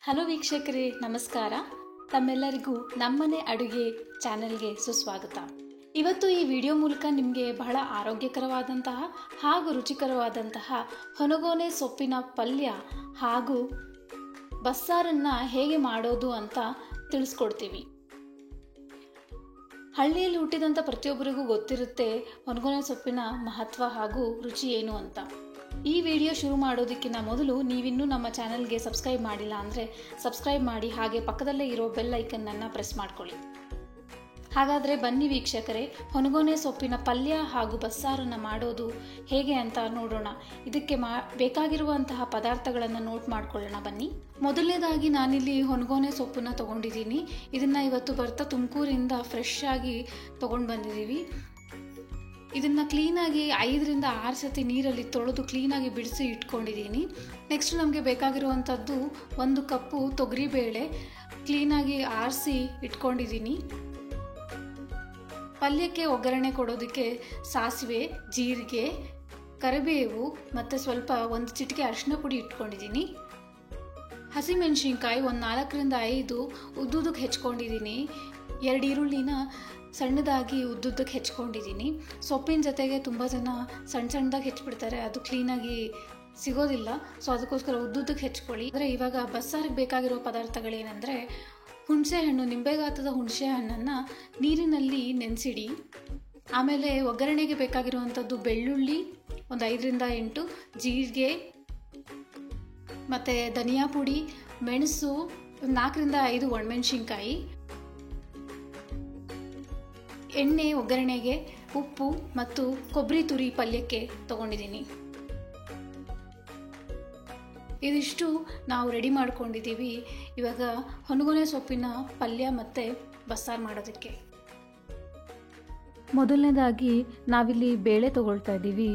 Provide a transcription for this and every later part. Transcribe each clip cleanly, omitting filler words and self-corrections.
Hello ವೀಕ್ಷಕರೇ, ನಮಸ್ಕಾರ. ತಮ್ಮೆಲ್ಲರಿಗೂ ನಮ್ಮನೆ ಅಡುಗೆ ಚಾನೆಲ್ಗೆ ಸುಸ್ವಾಗತ. ಇವತ್ತು ಈ ವಿಡಿಯೋ ಮೂಲಕ ನಿಮಗೆ ಬಹಳ ಆರೋಗ್ಯಕರವಾದಂತಹ ಹಾಗೂ ರುಚಿಕರವಾದಂತಹ ಹೊನಗೋನೆ ಸೊಪ್ಪಿನ ಪಲ್ಯ ಹಾಗೂ ಬಸ್ಸಾರನ್ನು ಹೇಗೆ ಮಾಡೋದು ಅಂತ ತಿಳಿಸ್ಕೊಡ್ತೀವಿ. ಹಳ್ಳಿಯಲ್ಲಿ ಹುಟ್ಟಿದಂಥ ಪ್ರತಿಯೊಬ್ಬರಿಗೂ ಗೊತ್ತಿರುತ್ತೆ ಹೊನಗೋನೆ ಸೊಪ್ಪಿನ ಮಹತ್ವ ಹಾಗೂ ರುಚಿ ಏನು ಅಂತ. ಈ ವಿಡಿಯೋ ಶುರು ಮಾಡೋದಕ್ಕಿಂತ ಮೊದಲು ನೀವಿನ್ನೂ ನಮ್ಮ ಚಾನಲ್ಗೆ ಸಬ್ಸ್ಕ್ರೈಬ್ ಮಾಡಿಲ್ಲ ಅಂದರೆ ಸಬ್ಸ್ಕ್ರೈಬ್ ಮಾಡಿ, ಹಾಗೆ ಪಕ್ಕದಲ್ಲೇ ಇರೋ ಬೆಲ್ ಐಕನ್ನನ್ನು ಪ್ರೆಸ್ ಮಾಡ್ಕೊಳ್ಳಿ. ಹಾಗಾದರೆ ಬನ್ನಿ ವೀಕ್ಷಕರೇ, ಹೊನಗೋನೆ ಸೊಪ್ಪಿನ ಪಲ್ಯ ಹಾಗೂ ಬಸ್ಸಾರನ್ನು ಮಾಡೋದು ಹೇಗೆ ಅಂತ ನೋಡೋಣ. ಇದಕ್ಕೆ ಬೇಕಾಗಿರುವಂತಹ ಪದಾರ್ಥಗಳನ್ನು ನೋಟ್ ಮಾಡ್ಕೊಳ್ಳೋಣ ಬನ್ನಿ. ಮೊದಲನೇದಾಗಿ ನಾನಿಲ್ಲಿ ಹೊನಗೋನೆ ಸೊಪ್ಪನ್ನು ತೊಗೊಂಡಿದ್ದೀನಿ. ಇದನ್ನು ಇವತ್ತು ಬರ್ತಾ ತುಮಕೂರಿಂದ ಫ್ರೆಶ್ ಆಗಿ ತೊಗೊಂಡು ಬಂದಿದ್ದೀವಿ. ಇದನ್ನು ಕ್ಲೀನಾಗಿ 5 ರಿಂದ 6 ಸತಿ ನೀರಲ್ಲಿ ತೊಳೆದು ಕ್ಲೀನಾಗಿ ಬಿಡಿಸಿ ಇಟ್ಕೊಂಡಿದ್ದೀನಿ. ನೆಕ್ಸ್ಟ್ ನಮಗೆ ಬೇಕಾಗಿರುವಂಥದ್ದು 1 ಕಪ್ಪು ತೊಗರಿಬೇಳೆ ಕ್ಲೀನಾಗಿ ಆರಿಸಿ ಇಟ್ಕೊಂಡಿದ್ದೀನಿ. ಪಲ್ಯಕ್ಕೆ ಒಗ್ಗರಣೆ ಕೊಡೋದಕ್ಕೆ ಸಾಸಿವೆ, ಜೀರಿಗೆ, ಕರಿಬೇವು ಮತ್ತು ಸ್ವಲ್ಪ 1 ಚಿಟಿಕೆ ಅರಿಶಿನ ಪುಡಿ ಇಟ್ಕೊಂಡಿದ್ದೀನಿ. ಹಸಿಮೆಣಸಿನ್ಕಾಯಿ 4 ರಿಂದ 5 ಉದ್ದುದಕ್ಕೆ ಹೆಚ್ಕೊಂಡಿದ್ದೀನಿ. 2 ಈರುಳ್ಳಿನ ಸಣ್ಣದಾಗಿ ಉದ್ದುದ್ದಕ್ಕೆ ಹೆಚ್ಕೊಂಡಿದ್ದೀನಿ. ಸೊಪ್ಪಿನ ಜೊತೆಗೆ ತುಂಬ ಜನ ಸಣ್ಣದಾಗಿ ಹೆಚ್ಚಿಬಿಡ್ತಾರೆ, ಅದು ಕ್ಲೀನಾಗಿ ಸಿಗೋದಿಲ್ಲ. ಸೊ ಅದಕ್ಕೋಸ್ಕರ ಉದ್ದುದ್ದಕ್ಕೆ ಹೆಚ್ಕೊಳ್ಳಿ. ಅಂದರೆ ಇವಾಗ ಬಸ್ಸಾರಿಗೆ ಬೇಕಾಗಿರೋ ಪದಾರ್ಥಗಳೇನೆಂದರೆ ಹುಣಸೆಹಣ್ಣು, ನಿಂಬೆಗಾತದ ಹುಣಸೆ ಹಣ್ಣನ್ನು ನೀರಿನಲ್ಲಿ ನೆನೆಸಿಡಿ. ಆಮೇಲೆ ಒಗ್ಗರಣೆಗೆ ಬೇಕಾಗಿರುವಂಥದ್ದು ಬೆಳ್ಳುಳ್ಳಿ 5 ರಿಂದ 8, ಜೀರಿಗೆ ಮತ್ತು ಧನಿಯಾ ಪುಡಿ, ಮೆಣಸು 4 ರಿಂದ 5 ಒಣಮೆಣಸಿನ್ಕಾಯಿ, ಎಣ್ಣೆ ಒಗ್ಗರಣೆಗೆ, ಉಪ್ಪು ಮತ್ತು ಕೊಬ್ಬರಿ ತುರಿ ಪಲ್ಯಕ್ಕೆ ತೊಗೊಂಡಿದ್ದೀನಿ. ಇದಿಷ್ಟು ನಾವು ರೆಡಿ ಮಾಡ್ಕೊಂಡಿದ್ದೀವಿ ಇವಾಗ ಹೊನಗೋನೆ ಸೊಪ್ಪಿನ ಪಲ್ಯ ಮತ್ತು ಬಸ್ಸಾರು ಮಾಡೋದಕ್ಕೆ. ಮೊದಲನೇದಾಗಿ ನಾವಿಲ್ಲಿ ಬೇಳೆ ತೊಗೊಳ್ತಾ ಇದ್ದೀವಿ.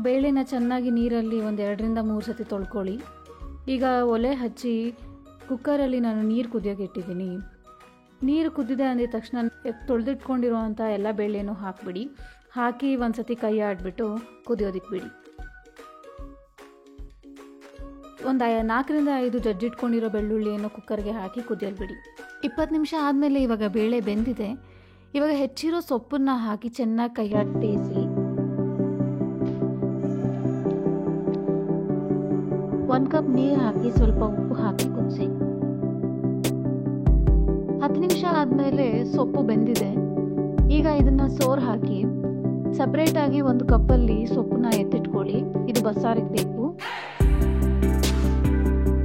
ಬೇಳೆನ ಚೆನ್ನಾಗಿ ನೀರಲ್ಲಿ 2 ರಿಂದ 3 ಸತಿ ತೊಳ್ಕೊಳ್ಳಿ. ಈಗ ಒಲೆ ಹಚ್ಚಿ ಕುಕ್ಕರಲ್ಲಿ ನಾನು ನೀರು ಕುದಿಯೋಕೆ ಇಟ್ಟಿದ್ದೀನಿ. ನೀರು ಕುದ್ದಿದೆ ಅಂದಿದ ತಕ್ಷಣ ತೊಳೆದಿಟ್ಕೊಂಡಿರುವಂಥ ಎಲ್ಲ ಬೇಳೆನೂ ಹಾಕಿಬಿಡಿ. ಹಾಕಿ 1 ಸತಿ ಕೈ ಆಡಿಬಿಟ್ಟು ಕುದಿಯೋದಕ್ಕೆ ಬಿಡಿ. 4 ರಿಂದ 5 ಜಜ್ಜಿಟ್ಕೊಂಡಿರೋ ಬೆಳ್ಳುಳ್ಳಿಯನ್ನು ಕುಕ್ಕರ್ಗೆ ಹಾಕಿ ಕುದಿಯಲು ಬಿಡಿ. 20 ನಿಮಿಷ ಆದಮೇಲೆ ಇವಾಗ ಬೇಳೆ ಬೆಂದಿದೆ. ಇವಾಗ ಹೆಚ್ಚಿರೋ ಸೊಪ್ಪನ್ನು ಹಾಕಿ ಚೆನ್ನಾಗಿ ಕೈ ಆಡಿ ಬೇಯಿಸಿ. 1 ಕಪ್ ನೀರು ಹಾಕಿ ಸ್ವಲ್ಪ ಉಪ್ಪು ಹಾಕಿ ಕುದಿಸಿ. 10 ನಿಮಿಷ ಆದಮೇಲೆ ಸೊಪ್ಪು ಬೆಂದಿದೆ. ಈಗ ಇದನ್ನು ಸೋರ್ ಹಾಕಿ ಸಪ್ರೇಟಾಗಿ 1 ಕಪ್ಪಲ್ಲಿ ಸೊಪ್ಪನ್ನ ಎತ್ತಿಟ್ಕೊಳ್ಳಿ. ಇದು ಬಸ್ಸಾರಿಗೆ ಬೇಕು.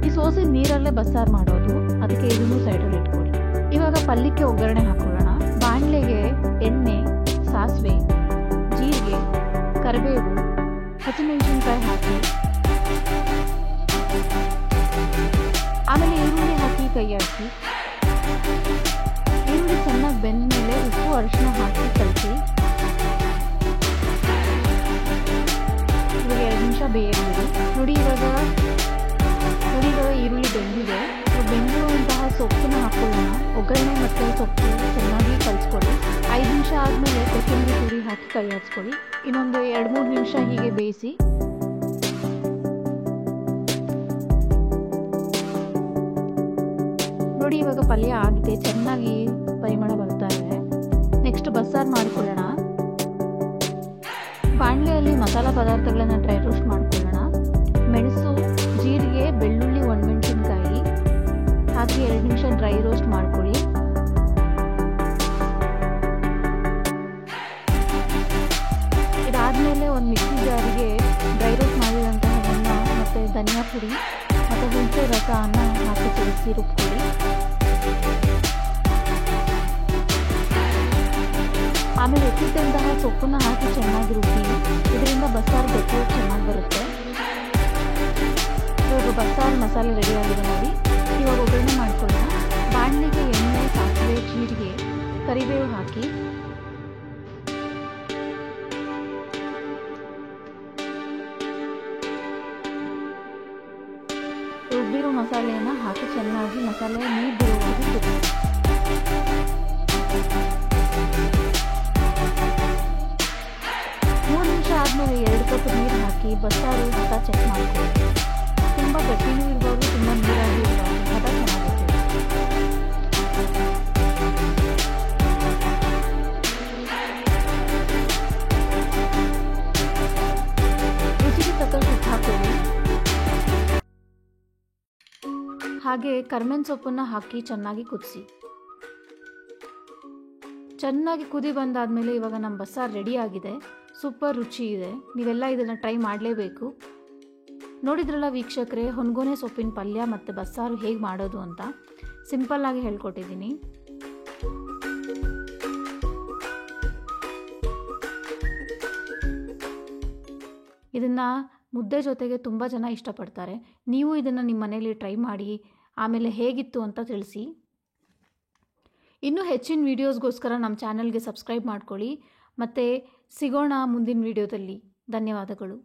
ಈ ಸೋಸಿದ ನೀರಲ್ಲೇ ಬಸ್ಸಾರು ಮಾಡೋದು, ಅದಕ್ಕೆ ಇದನ್ನು ಸೈಡಲ್ಲಿ ಇಟ್ಕೊಳ್ಳಿ. ಇವಾಗ ಪಲ್ಯಕ್ಕೆ ಒಗ್ಗರಣೆ ಹಾಕೊಳ್ಳೋಣ. ಬಾಣಲೆಗೆ ಎಣ್ಣೆ, ಸಾಸಿವೆ, ಜೀರಿಗೆ, ಕರಿಬೇವು, ಹಸಿಮೆಣಸಿನ್ಕಾಯಿ ಹಾಕಿ ಆಮೇಲೆ ಈರುಳ್ಳಿ ಹಾಕಿ ಕೈ ಆಡಿಸಿ. ಈರುಳ್ಳಿ ಚೆನ್ನಾಗಿ ಬೆಂದ ಮೇಲೆ ಉಪ್ಪು ಅರಿಶಿನ ಹಾಕಿ ಕಲಸಿ. ಇವಾಗ 2 ನಿಮಿಷ ಬೇಯಬಹುದು. ನೋಡಿ ಇವಾಗ ಈರುಳ್ಳಿ ಬೆಂದಿದೆ. ಬೆಂದಿರುವಂತಹ ಸೊಪ್ಪನ್ನ ಹಾಕೊಳ್ಳೋಣ. ಒಗ್ಗರಣೆ ಮತ್ತು ಸೊಪ್ಪು ಚೆನ್ನಾಗಿ ಕಲಿಸ್ಕೊಳ್ಳಿ. 5 ನಿಮಿಷ ಆದಮೇಲೆ ಕೊತ್ತಂಬರಿ ತುರಿ ಹಾಕಿ ಕೈ ಆಡಿಸ್ಕೊಳ್ಳಿ. ಇನ್ನೊಂದು 2-3 ನಿಮಿಷ ಹೀಗೆ ಬೇಯಿಸಿ. ನೋಡಿ ಇವಾಗ ಪಲ್ಯ ಆಗಿದೆ, ಚೆನ್ನಾಗಿ ಪರಿಮಳ ಬರ್ತಾ ಇದೆ. ನೆಕ್ಸ್ಟ್ ಬಸ್ಸಾರು ಮಾಡಿಕೊಳ್ಳೋಣ. ಬಾಣಲೆಯಲ್ಲಿ ಮಸಾಲ ಪದಾರ್ಥಗಳನ್ನು ಡ್ರೈ ರೋಸ್ಟ್ ಮಾಡಿಕೊಳ್ಳೋಣ. ಮೆಣಸು, ಜೀರಿಗೆ, ಬೆಳ್ಳುಳ್ಳಿ, ಒಣಮೆಣಸಿನ್ಕಾಯಿ ಹಾಕಿ 2 ನಿಮಿಷ ಡ್ರೈ ರೋಸ್ಟ್ ಮಾಡ್ಕೊಳ್ಳಿ. ಇದಾದಮೇಲೆ ಒಂದು ಮಿಕ್ಸಿ ಜಾರಿಗೆ ಡ್ರೈ ರೋಸ್ಟ್ ಮಾಡಿದಂತಹದನ್ನು ಮತ್ತು ಧನಿಯಾ ಪುಡಿ ಮತ್ತು ಹುಣಸೆ ರಸವನ್ನು ಹಾಕಿ ಸೇರಿಸಿ ರುಬ್ಕೊಳ್ಳಿ. ಆಮೇಲೆ ಎತ್ತಿಟ್ಟಂತಹ ಸೊಪ್ಪನ್ನ ಹಾಕಿ ಚೆನ್ನಾಗಿ ರುಬ್ಬಿ. ಇದರಿಂದ ಬಸ್ಸಾರು ಗಟ್ಟಿ ಚೆನ್ನಾಗಿ ಬರುತ್ತೆ. ಇವಾಗ ಬಸ್ಸಾರು ಮಸಾಲೆ ರೆಡಿ ಆಗಿದೆ ನೋಡಿ. ಇವಾಗ ಒಗ್ಗರಣೆ ಮಾಡ್ಕೊಳ್ಳೋಣ. ಬಾಣಲೆಗೆ ಎಣ್ಣೆ, ಸಾಸಿವೆ, ಜೀರಿಗೆ, ಕರಿಬೇವು ಹಾಕಿ ರುಬ್ಬಿರೋ ಮಸಾಲೆಯನ್ನು ಹಾಕಿ ಚೆನ್ನಾಗಿ ಮಸಾಲೆ ನೀರು ಬಿಡುವವರೆಗೂ ಕುದಿಸಿ. 3 ನಿಮಿಷ ಆದಮೇಲೆ 2 ಕಪ್ ನೀರು ಹಾಕಿ ಬಸ್ಸಾರು ಹದ ಚೆಕ್ ಮಾಡ್ಕೊಳ್ಳಿ. ತುಂಬ ಗಟ್ಟಿನೂ ಇರಬಾರ್ದು, ತುಂಬ ನೀರಾಗಿ ಇರಬಾರ್ದು, ಹದ ಚೆನ್ನಾಗಿ ಹಾಗೆ ಕರ್ಬೇವಿನ ಸೊಪ್ಪನ್ನು ಹಾಕಿ ಚೆನ್ನಾಗಿ ಕುದಿಸಿ. ಚೆನ್ನಾಗಿ ಕುದಿ ಬಂದಾದಮೇಲೆ ಇವಾಗ ನಮ್ಮ ಬಸ್ಸಾರು ರೆಡಿಯಾಗಿದೆ. ಸೂಪರ್ ರುಚಿ ಇದೆ. ನೀವೆಲ್ಲ ಇದನ್ನು ಟ್ರೈ ಮಾಡಲೇಬೇಕು. ನೋಡಿದ್ರಲ್ಲ ವೀಕ್ಷಕರೇ, ಹೊನ್ಗೊನೆ ಸೊಪ್ಪಿನ ಪಲ್ಯ ಮತ್ತು ಬಸ್ಸಾರು ಹೇಗೆ ಮಾಡೋದು ಅಂತ ಸಿಂಪಲ್ಲಾಗಿ ಹೇಳ್ಕೊಟ್ಟಿದ್ದೀನಿ. ಇದನ್ನು ಮುದ್ದೆ ಜೊತೆಗೆ ತುಂಬ ಜನ ಇಷ್ಟಪಡ್ತಾರೆ. ನೀವು ಇದನ್ನು ನಿಮ್ಮ ಮನೇಲಿ ಟ್ರೈ ಮಾಡಿ ಆಮೇಲೆ ಹೇಗಿತ್ತು ಅಂತ ತಿಳಿಸಿ. ಇನ್ನೂ ಹೆಚ್ಚಿನ ವೀಡಿಯೋಸ್ಗೋಸ್ಕರ ನಮ್ಮ ಚಾನಲ್ಗೆ ಸಬ್ಸ್ಕ್ರೈಬ್ ಮಾಡ್ಕೊಳ್ಳಿ. ಮತ್ತು ಸಿಗೋಣ ಮುಂದಿನ ವೀಡಿಯೋದಲ್ಲಿ. ಧನ್ಯವಾದಗಳು.